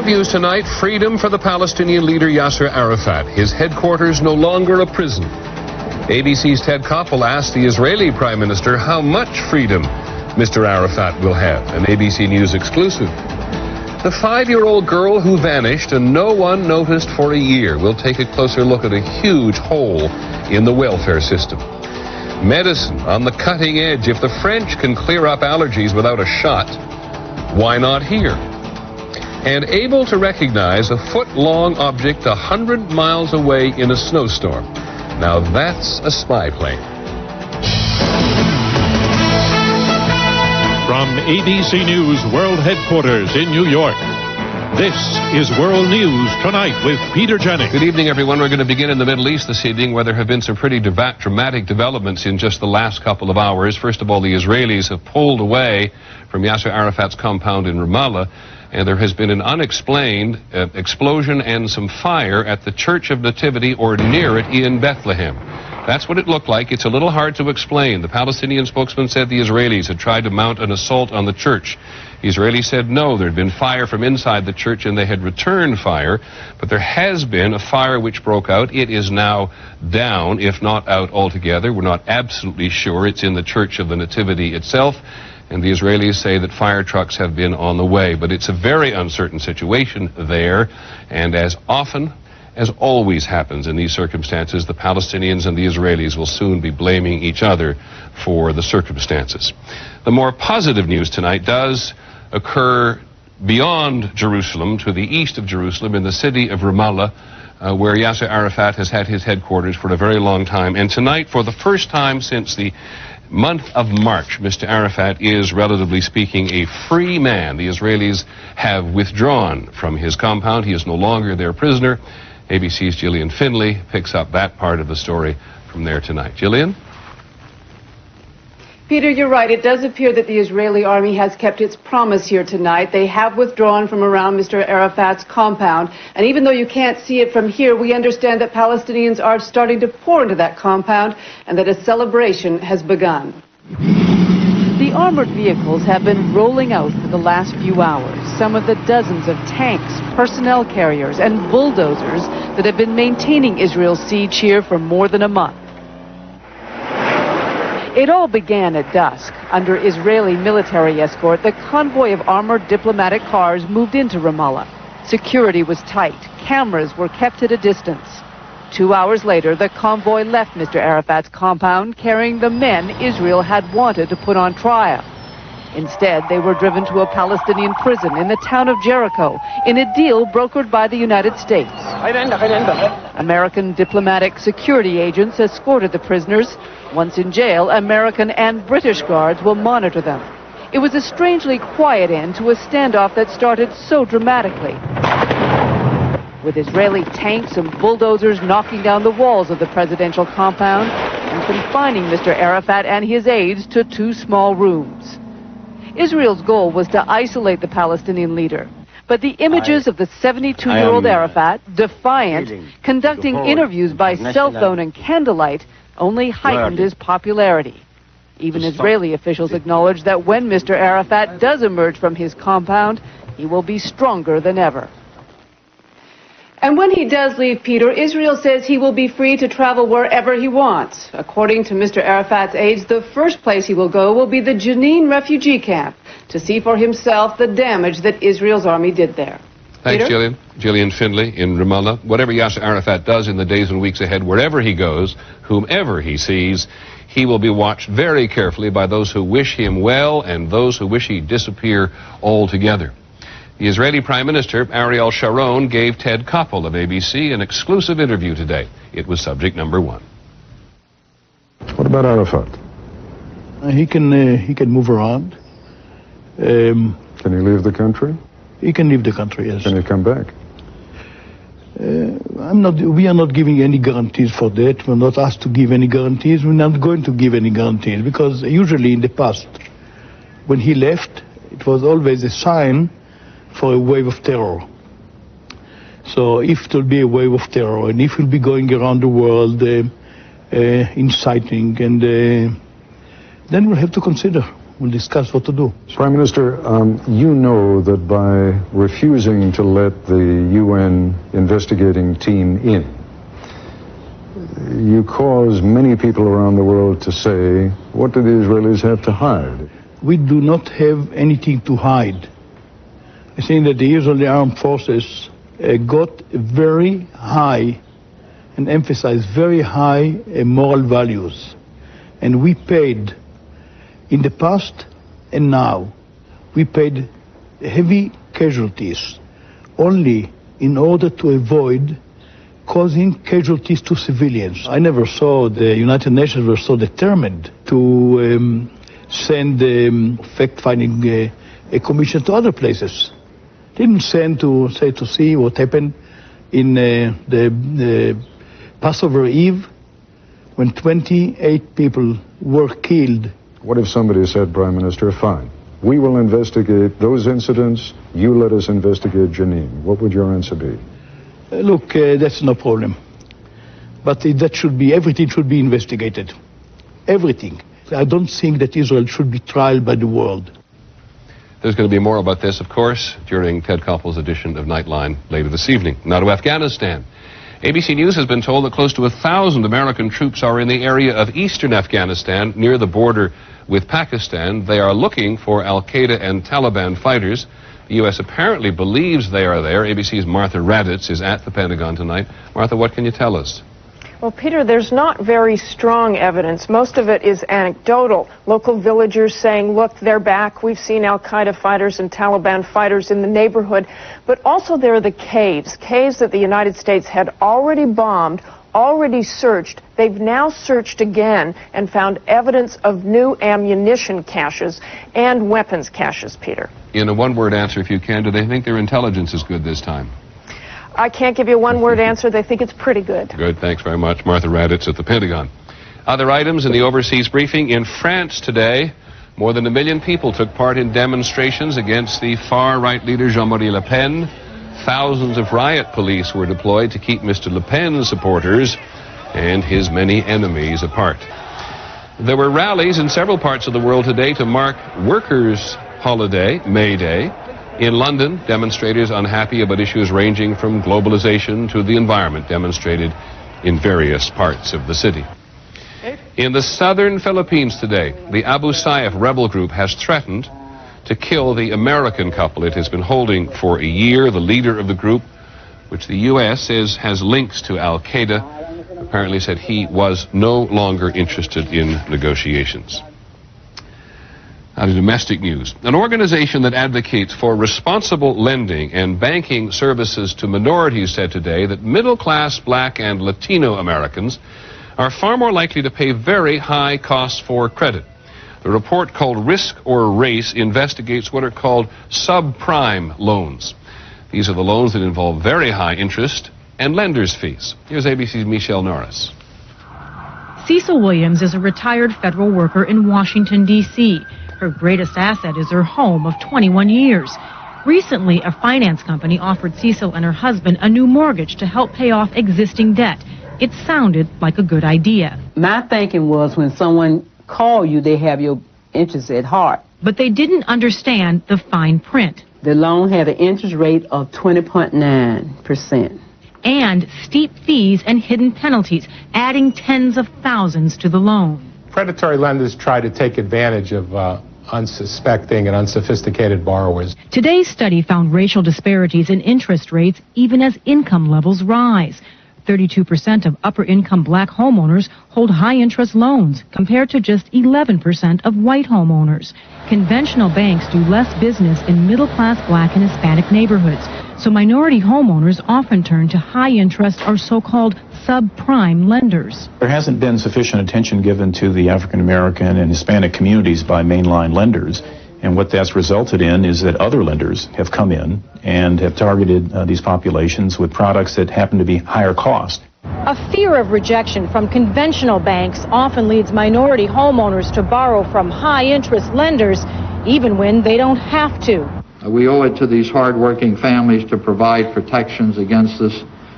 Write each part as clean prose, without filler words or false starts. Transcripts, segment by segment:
news tonight, freedom for the Palestinian leader Yasser Arafat. His headquarters no longer a prison. ABC's Ted Koppel asked the Israeli Prime Minister how much freedom Mr. Arafat will have. An ABC News exclusive. The 5-year-old girl who vanished and no one noticed for a year. We'll take a closer look at a huge hole in the welfare system. Medicine on the cutting edge. If the French can clear up allergies without a shot, why not here? And able to recognize a foot-long object 100 miles away in a snowstorm. Now that's a spy plane. From ABC News World Headquarters in New York, this is World News Tonight with Peter Jennings. Good evening, everyone. We're going to begin in the Middle East this evening, where there have been some pretty dramatic developments in just the last couple of hours. First of all, the Israelis have pulled away from Yasser Arafat's compound in Ramallah, and there has been an unexplained explosion and some fire at the Church of Nativity, or near it, in Bethlehem. That's what it looked like. It's a little hard to explain. The Palestinian spokesman said the Israelis had tried to mount an assault on the church. The Israelis said no, there had been fire from inside the church and they had returned fire, but there has been a fire which broke out. It is now down, if not out altogether. We're not absolutely sure. It's in the Church of the Nativity itself, and the Israelis say that fire trucks have been on the way. But it's a very uncertain situation there, and as always happens in these circumstances, the Palestinians and the Israelis will soon be blaming each other for the circumstances. The more positive news tonight does occur beyond Jerusalem, to the east of Jerusalem, in the city of Ramallah, where Yasser Arafat has had his headquarters for a very long time. And tonight, for the first time since the month of March, Mr. Arafat is, relatively speaking, a free man. The Israelis have withdrawn from his compound. He is no longer their prisoner. ABC's Gillian Finley picks up that part of the story from there tonight. Gillian? Peter, you're right. It does appear that the Israeli army has kept its promise here tonight. They have withdrawn from around Mr. Arafat's compound. And even though you can't see it from here, we understand that Palestinians are starting to pour into that compound and that a celebration has begun. The armored vehicles have been rolling out for the last few hours. Some of the dozens of tanks, personnel carriers, and bulldozers that have been maintaining Israel's siege here for more than a month. It all began at dusk. Under Israeli military escort, the convoy of armored diplomatic cars moved into Ramallah. Security was tight. Cameras were kept at a distance. 2 hours later, the convoy left Mr. Arafat's compound carrying the men Israel had wanted to put on trial. Instead, they were driven to a Palestinian prison in the town of Jericho in a deal brokered by the United States. American diplomatic security agents escorted the prisoners. Once in jail, American and British guards will monitor them. It was a strangely quiet end to a standoff that started so dramatically, with Israeli tanks and bulldozers knocking down the walls of the presidential compound and confining Mr. Arafat and his aides to 2 small rooms. Israel's goal was to isolate the Palestinian leader, but the images of the 72-year-old Arafat, defiant, conducting interviews by cell phone and candlelight, only heightened his popularity. Even Israeli officials acknowledge that when Mr. Arafat does emerge from his compound, he will be stronger than ever. And when he does leave, Peter, Israel says he will be free to travel wherever he wants. According to Mr. Arafat's aides, the first place he will go will be the Jenin refugee camp to see for himself the damage that Israel's army did there. Thanks, Peter? Gillian. Gillian Finley in Ramallah. Whatever Yasser Arafat does in the days and weeks ahead, wherever he goes, whomever he sees, he will be watched very carefully by those who wish him well and those who wish he'd disappear altogether. The Israeli Prime Minister, Ariel Sharon, gave Ted Koppel of ABC an exclusive interview today. It was subject number 1. What about Arafat? He can move around. Can he leave the country? He can leave the country, yes. Can he come back? We are not giving any guarantees for that. We're not asked to give any guarantees. We're not going to give any guarantees because usually in the past, when he left, it was always a sign for a wave of terror. So if there will be a wave of terror, and if we'll be going around the world inciting, and then we'll have to consider We'll discuss what to do. Prime Minister, you know that by refusing to let the UN investigating team in, you cause many people around the world to say, what do the Israelis have to hide? We do not have anything to hide. I think that the Israeli armed forces got very high and emphasized very high moral values. And we paid, in the past and now, we paid heavy casualties only in order to avoid causing casualties to civilians. I never saw the United Nations were so determined to send fact-finding a commission to other places. Didn't send to see what happened in the Passover Eve when 28 people were killed. What if somebody said, Prime Minister, fine, we will investigate those incidents, you let us investigate Jenin? What would your answer be? Look, that's no problem. But everything should be investigated. Everything. I don't think that Israel should be tried by the world. There's going to be more about this, of course, during Ted Koppel's edition of Nightline later this evening. Now to Afghanistan. ABC News has been told that close to 1,000 American troops are in the area of eastern Afghanistan near the border with Pakistan. They are looking for al-Qaeda and Taliban fighters. The U.S. apparently believes they are there. ABC's Martha Raddatz is at the Pentagon tonight. Martha, what can you tell us? Well, Peter, there's not very strong evidence. Most of it is anecdotal. Local villagers saying, look, they're back. We've seen al-Qaeda fighters and Taliban fighters in the neighborhood. But also there are the caves that the United States had already bombed, already searched. They've now searched again and found evidence of new ammunition caches and weapons caches, Peter. In a one-word answer, if you can, do they think their intelligence is good this time? I can't give you a one-word answer. They think it's pretty good. Good, thanks very much. Martha Raddatz at the Pentagon. Other items in the overseas briefing. In France today, more than 1 million people took part in demonstrations against the far-right leader Jean-Marie Le Pen. Thousands of riot police were deployed to keep Mr. Le Pen's supporters and his many enemies apart. There were rallies in several parts of the world today to mark workers' holiday, May Day. In London, demonstrators unhappy about issues ranging from globalization to the environment demonstrated in various parts of the city. In the southern Philippines today, the Abu Sayyaf rebel group has threatened to kill the American couple it has been holding for a year. The leader of the group, which the U.S. says has links to al-Qaeda, apparently said he was no longer interested in negotiations. Now to domestic news. An organization that advocates for responsible lending and banking services to minorities said today that middle-class Black and Latino Americans are far more likely to pay very high costs for credit. The report, called Risk or Race, investigates what are called subprime loans. These are the loans that involve very high interest and lenders' fees. Here's ABC's Michelle Norris. Cecil Williams is a retired federal worker in Washington, D.C. Her greatest asset is her home of 21 years. Recently, a finance company offered Cecil and her husband a new mortgage to help pay off existing debt. It sounded like a good idea. My thinking was when someone calls you, they have your interest at heart. But they didn't understand the fine print. The loan had an interest rate of 20.9%. And steep fees and hidden penalties, adding tens of thousands to the loan. Predatory lenders try to take advantage of unsuspecting and unsophisticated borrowers. Today's study found racial disparities in interest rates even as income levels rise. 32% of upper-income Black homeowners hold high-interest loans, compared to just 11% of white homeowners. Conventional banks do less business in middle-class Black and Hispanic neighborhoods, so minority homeowners often turn to high-interest or so-called subprime lenders. There hasn't been sufficient attention given to the African American and Hispanic communities by mainline lenders. And what that's resulted in is that other lenders have come in and have targeted these populations with products that happen to be higher cost. A fear of rejection from conventional banks often leads minority homeowners to borrow from high-interest lenders, even when they don't have to. We owe it to these hard-working families to provide protections against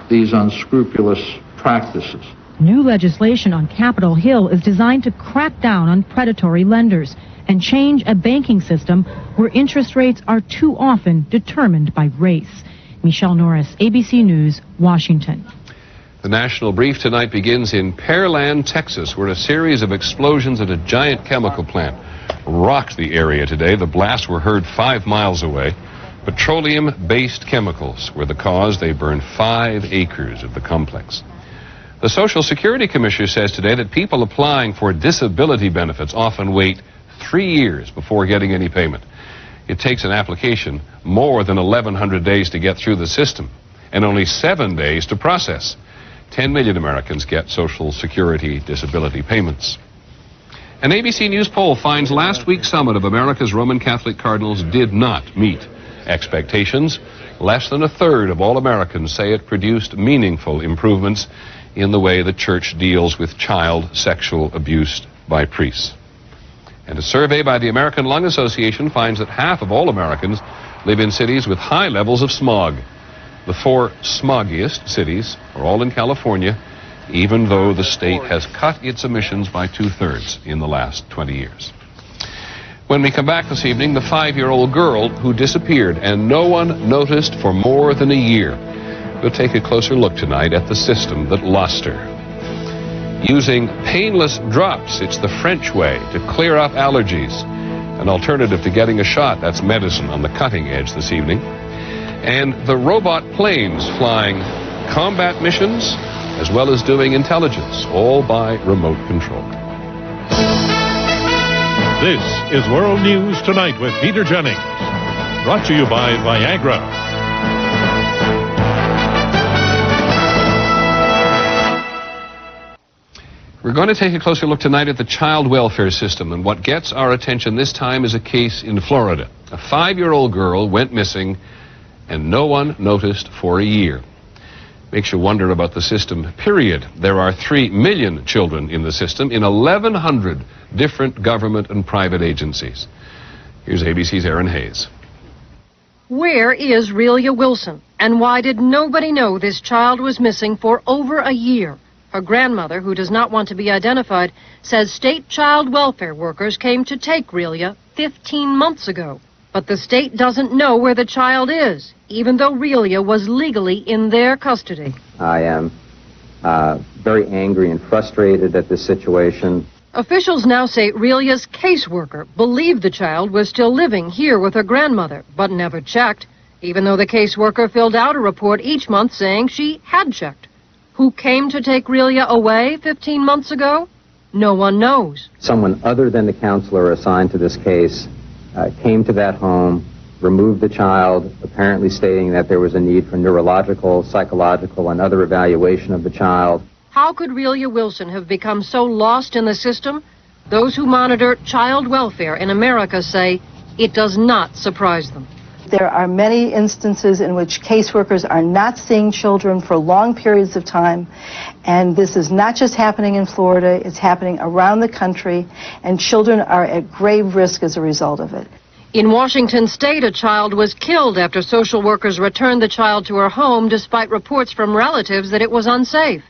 these unscrupulous practices. New legislation on Capitol Hill is designed to crack down on predatory lenders. and change a banking system where interest rates are too often determined by race. Michelle Norris, ABC News, Washington. The National Brief tonight begins in Pearland, Texas, where a series of explosions at a giant chemical plant rocked the area today. The blasts were heard 5 miles away. Petroleum-based chemicals were the cause. They burned 5 acres of the complex. The Social Security Commissioner says today that people applying for disability benefits often wait 3 years before getting any payment. It takes an application more than 1,100 days to get through the system and only 7 days to process. 10 million Americans get Social Security disability payments. An ABC News poll finds last week's summit of America's Roman Catholic cardinals did not meet expectations. Less than a third of all Americans say it produced meaningful improvements in the way the church deals with child sexual abuse by priests. And a survey by the American Lung Association finds that half of all Americans live in cities with high levels of smog. The 4 smoggiest cities are all in California, even though the state has cut its emissions by 2/3 in the last 20 years. When we come back this evening, the 5-year-old girl who disappeared and no one noticed for more than a year. We'll take a closer look tonight at the system that lost her. Using painless drops, it's the French way to clear up allergies. An alternative to getting a shot, that's medicine on the cutting edge this evening. And the robot planes flying combat missions as well as doing intelligence, all by remote control. This is World News Tonight with Peter Jennings. Brought to you by Viagra. We're going to take a closer look tonight at the child welfare system, and what gets our attention this time is a case in Florida. A 5-year-old girl went missing and no one noticed for a year. Makes you wonder about the system, period. There are 3 million children in the system in 1,100 different government and private agencies. Here's ABC's Aaron Hayes. Where is Relia Wilson? And why did nobody know this child was missing for over a year? Her grandmother, who does not want to be identified, says state child welfare workers came to take Relia 15 months ago. But the state doesn't know where the child is, even though Relia was legally in their custody. I am very angry and frustrated at this situation. Officials now say Relia's caseworker believed the child was still living here with her grandmother, but never checked, even though the caseworker filled out a report each month saying she had checked. Who came to take Relia away 15 months ago? No one knows. Someone other than the counselor assigned to this case came to that home, removed the child, apparently stating that there was a need for neurological, psychological, and other evaluation of the child. How could Relia Wilson have become so lost in the system? Those who monitor child welfare in America say it does not surprise them. There are many instances in which caseworkers are not seeing children for long periods of time, and this is not just happening in Florida, it's happening around the country, and children are at grave risk as a result of it. In Washington state, a child was killed after social workers returned the child to her home despite reports from relatives that it was unsafe.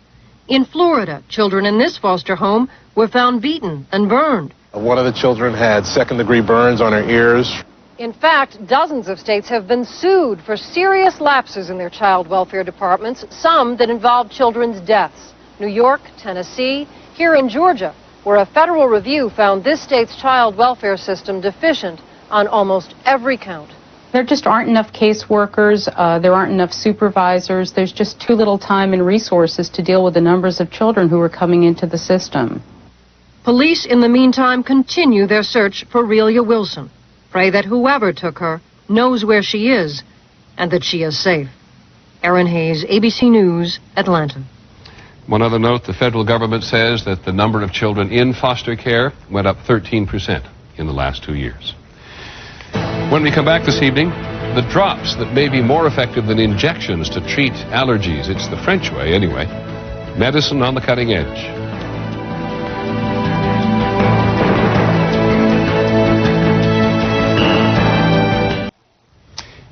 In Florida, children in this foster home were found beaten and burned. One of the children had second-degree burns on her ears. In fact, dozens of states have been sued for serious lapses in their child welfare departments, some that involve children's deaths. New York, Tennessee, here in Georgia, where a federal review found this state's child welfare system deficient on almost every count. There just aren't enough caseworkers, there aren't enough supervisors, there's just too little time and resources to deal with the numbers of children who are coming into the system. Police, in the meantime, continue their search for Relia Wilson. Pray that whoever took her knows where she is and that she is safe. Aaron Hayes, ABC News, Atlanta. One other note, the federal government says that the number of children in foster care went up 13% in the last 2 years. When we come back this evening, the drops that may be more effective than injections to treat allergies. It's the French way anyway. Medicine on the cutting edge.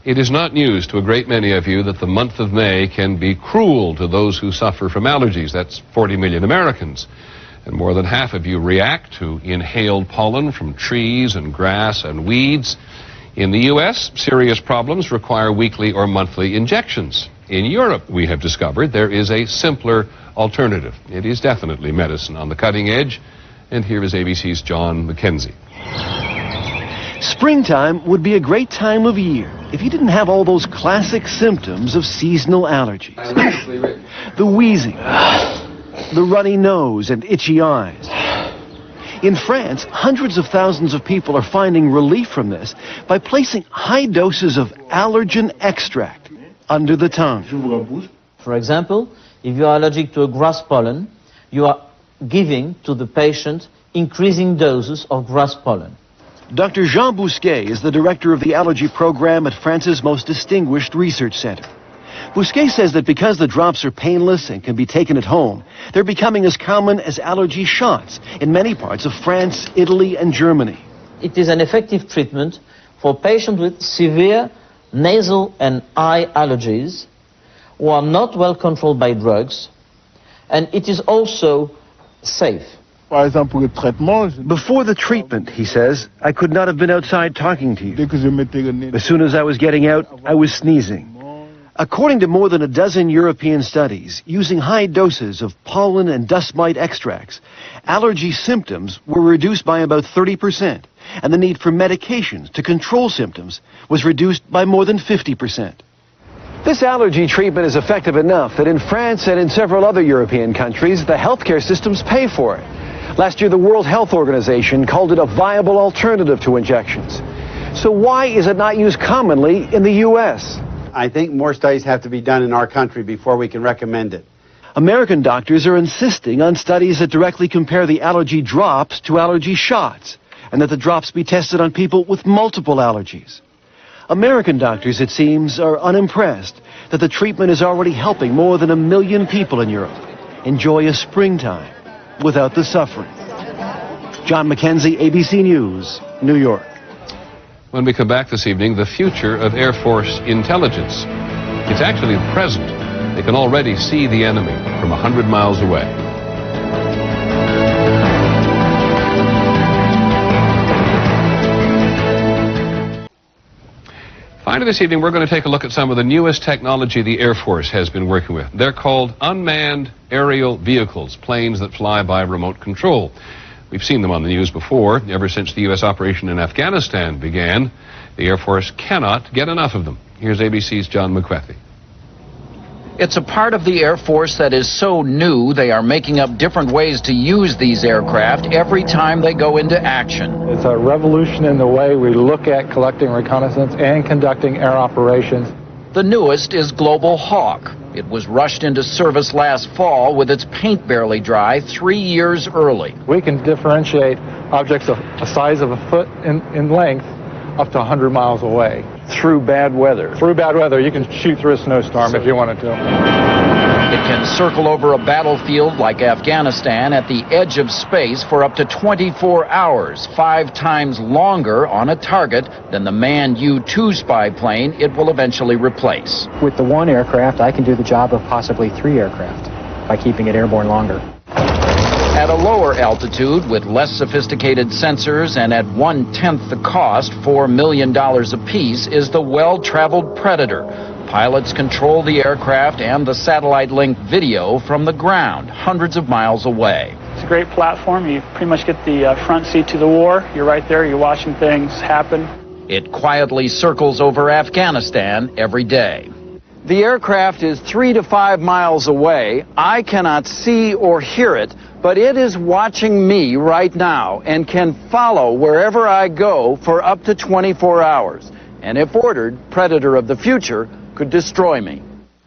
It is not news to a great many of you that the month of May can be cruel to those who suffer from allergies. That's 40 million Americans. And more than half of you react to inhaled pollen from trees and grass and weeds. In the U.S., serious problems require weekly or monthly injections. In Europe, we have discovered there is a simpler alternative. It is definitely medicine on the cutting edge. And here is ABC's John McKenzie. Springtime would be a great time of year if you didn't have all those classic symptoms of seasonal allergies. The wheezing, the runny nose and itchy eyes. In France, hundreds of thousands of people are finding relief from this by placing high doses of allergen extract under the tongue. For example, if you are allergic to a grass pollen, you are giving to the patient increasing doses of grass pollen. Dr. Jean Bousquet is the director of the allergy program at France's most distinguished research center. Bousquet says that because the drops are painless and can be taken at home, they're becoming as common as allergy shots in many parts of France, Italy, and Germany. It is an effective treatment for patients with severe nasal and eye allergies who are not well controlled by drugs, and it is also safe. Before the treatment, he says, I could not have been outside talking to you. As soon as I was getting out, I was sneezing. According to more than a dozen European studies, using high doses of pollen and dust mite extracts, allergy symptoms were reduced by about 30%, and the need for medications to control symptoms was reduced by more than 50%. This allergy treatment is effective enough that in France and in several other European countries, the healthcare systems pay for it. Last year, the World Health Organization called it a viable alternative to injections. So why is it not used commonly in the U.S.? I think more studies have to be done in our country before we can recommend it. American doctors are insisting on studies that directly compare the allergy drops to allergy shots, and that the drops be tested on people with multiple allergies. American doctors, it seems, are unimpressed that the treatment is already helping more than 1 million people in Europe enjoy a springtime without the suffering. John McKenzie, ABC News, New York. When we come back this evening, the future of Air Force intelligence. It's actually the present. They can already see the enemy from 100 miles away. Finally this evening, we're going to take a look at some of the newest technology the Air Force has been working with. They're called unmanned aerial vehicles, planes that fly by remote control. We've seen them on the news before. Ever since the U.S. operation in Afghanistan began, the Air Force cannot get enough of them. Here's ABC's John McWethy. It's a part of the Air Force that is so new, they are making up different ways to use these aircraft every time they go into action. It's a revolution in the way we look at collecting reconnaissance and conducting air operations. The newest is Global Hawk. It was rushed into service last fall with its paint barely dry 3 years early. We can differentiate objects of a size of a foot in length up to 100 miles away. Through bad weather. Through bad weather. You can shoot through a snowstorm if you wanted to. It can circle over a battlefield like Afghanistan at the edge of space for up to 24 hours, 5 times longer on a target than the manned U-2 spy plane it will eventually replace. With the one aircraft, I can do the job of possibly 3 aircraft by keeping it airborne longer. At a lower altitude with less sophisticated sensors and at 1/10 the cost, $4 million apiece, is the well-traveled Predator. Pilots control the aircraft and the satellite-linked video from the ground, hundreds of miles away. It's a great platform. You pretty much get the front seat to the war. You're right there. You're watching things happen. It quietly circles over Afghanistan every day. The aircraft is 3 to 5 miles away. I cannot see or hear it, but it is watching me right now and can follow wherever I go for up to 24 hours. And if ordered, Predator of the future could destroy me.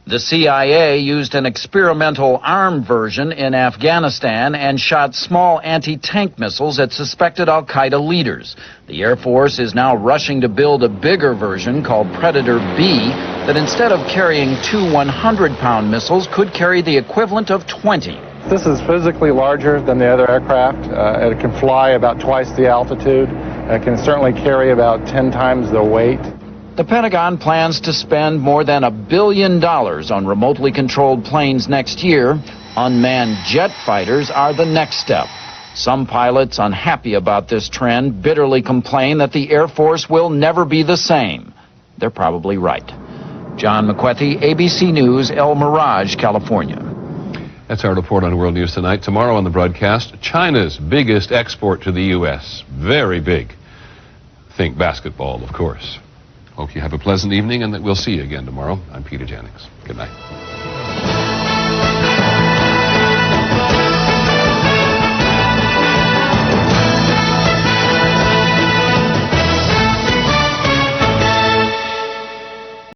The CIA used an experimental armed version in Afghanistan and shot small anti-tank missiles at suspected al-Qaeda leaders. The Air Force is now rushing to build a bigger version called Predator B that instead of carrying 2 100-pound missiles could carry the equivalent of 20. This is physically larger than the other aircraft. It can fly about twice the altitude. It can certainly carry about 10 times the weight. The Pentagon plans to spend more than $1 billion on remotely controlled planes next year. Unmanned jet fighters are the next step. Some pilots, unhappy about this trend, bitterly complain that the Air Force will never be the same. They're probably right. John McWethy, ABC News, El Mirage, California. That's our report on World News Tonight. Tomorrow on the broadcast, China's biggest export to the U.S. Very big. Think basketball, of course. Hope you have a pleasant evening and that we'll see you again tomorrow. I'm Peter Jennings. Good night.